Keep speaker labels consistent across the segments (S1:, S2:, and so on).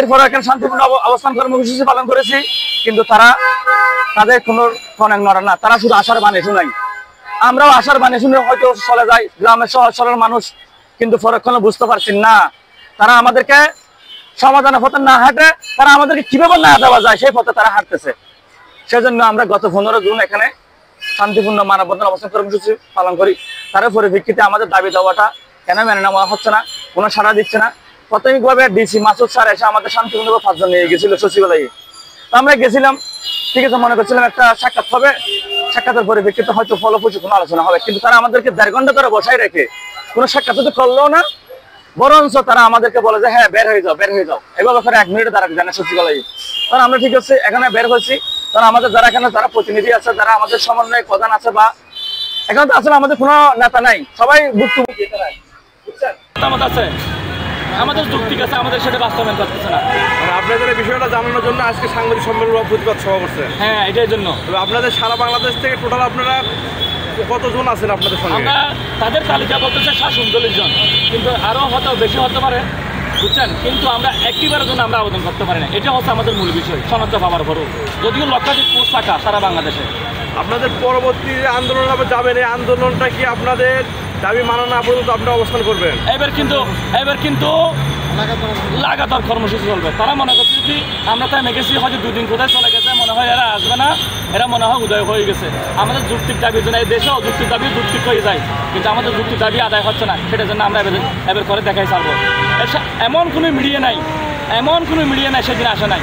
S1: এরপরে এখানে শান্তিপূর্ণ অবস্থান কর্মসূচি পালন করেছি, কিন্তু তাদের কোনো টনক নড়ে না, তারা শুধু আশার বাণী শোনায়। আমরাও আশার বাণী শুনে হয়তো চলে যাই, গ্রামের সহজ সরল মানুষ, কিন্তু পরক্ষণে বুঝতে পারছি না তারা আমাদেরকে সমাধানের পথে না হাঁটে, তারা আমাদেরকে কিভাবে না দেওয়া যায় সেই পথে তারা হাঁটতেছে। সেজন্য আমরা গত 15 জুন এখানে শান্তিপূর্ণ মানববন্ধন অবস্থান কর্মসূচি পালন করি। তার পরিপ্রেক্ষিতে আমাদের দাবি দেওয়াটা কেন মেনে নেওয়া হচ্ছে না, কোনো সাড়া দিচ্ছে না। প্রাথমিকভাবে ডিসি মাসুদ স্যার এসে আমাদের শান্তিপূর্ণভাবে 5 জন নিয়ে গেছিল সচিবালয়ে। তো আমরা গেছিলাম, ঠিক আছে, মনে করছিলাম একটা সাক্ষাৎ হবে, সাক্ষাতের পরিপ্রেক্ষিতে হয়তো ফলপ্রসূ কোনো আলোচনা হবে, কিন্তু তারা আমাদেরকে 1.5 ঘন্টা ধরে বসাই রেখে কোনো সাক্ষাৎ তো করলো না, বরঞ্চ তারা আমাদেরকে বলে যে হ্যাঁ বের হয়ে যাও, বের হয়ে যাও। এভাবে করে 1 মিনিটে তারা জানে সচিবালয়ে। কারণ আমরা ঠিক আছে এখানে বের হয়েছি, কারণ আমাদের যারা এখানে যারা প্রতিনিধি আছে, যারা আমাদের সমন্বয় প্রধান আছে, বা এখানে তো আসলে আমাদের কোনো নেতা নাই, সবাই ভুক্তভোগী আছে, আমাদের যুক্তি আছে, আমাদের সেটা বাস্তবায়ন করতেছে না।
S2: আপনাদের এই বিষয়টা জানানোর জন্য আজকে সাংবাদিক সম্মেলন বা প্রতিবাদ সভা করছে।
S1: হ্যাঁ, এটার জন্য।
S2: তবে আপনাদের সারা বাংলাদেশ থেকে টোটাল আপনারা কতজন আছেন আপনাদের সঙ্গে?
S1: আমরা তাদের তালিকা বলতেছে 39 জন, কিন্তু আরো হয়তো বেশি হতে পারে, বুঝছেন। কিন্তু আমরা একটিবারের জন্য আমরা আবেদন করতে পারি না, এটা হচ্ছে আমাদের মূল বিষয়, শনাক্ত পাওয়ার পরও, যদিও লক্ষাধিক পোস্ট থাকা সারা বাংলাদেশে।
S2: আপনাদের পরবর্তী আন্দোলন যাবেন, এই আন্দোলনটা কি আপনাদের দাবি মানা না পর্যন্ত আপনারা অবস্থান করবেন?
S1: এবার কিন্তু লাগাতার কর্মসূচি চলবে। তারা মনে করছে কি আমরা তাই মেগেছি হয়তো 2 দিন কোথায় চলে গেছে, মনে হয় এরা আসবে না, এরা মনে হয় উদয় হয়ে গেছে। আমাদের যুক্তির দাবির জন্য এই দেশেও যুক্তির দাবি যুক্তি হয়ে যায়, কিন্তু আমাদের যুক্তির দাবি আদায় হচ্ছে না, সেটার জন্য আমরা এবার করে দেখাই চালবো। এমন কোনো মিডিয়া নাই সেদিন আসে নাই,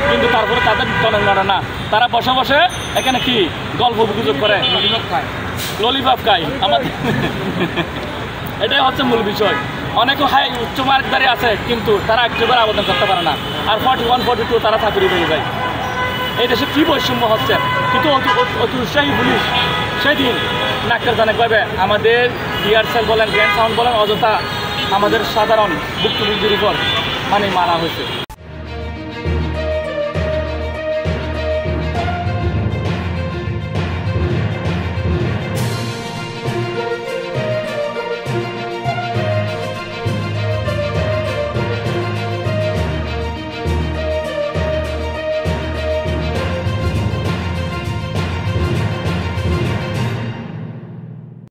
S1: কিন্তু তারপরে তাদের টনক নড়ে না। তারা বসে বসে এখানে কি গল্প গুজব করে, ললিপপ খায় আমাদের এটাই হচ্ছে মূল বিষয়। অনেকে হাই উচ্চ মার্কদারি আছে, কিন্তু তারা একটিবার আবেদন করতে পারে না, আর 41, 42 তারা চাকরি পেয়ে যায়। এই দেশে কী বৈষম্য হচ্ছে, কিন্তু অতি উৎসাহী পুলিশ সেদিন নাকের জানে পাবে আমাদের ডিআরসেল বলেন, গ্র্যান্ড সাউন্ড বলেন, অযথা আমাদের সাধারণ ভুক্তভোগীর উপর মারা হয়েছে।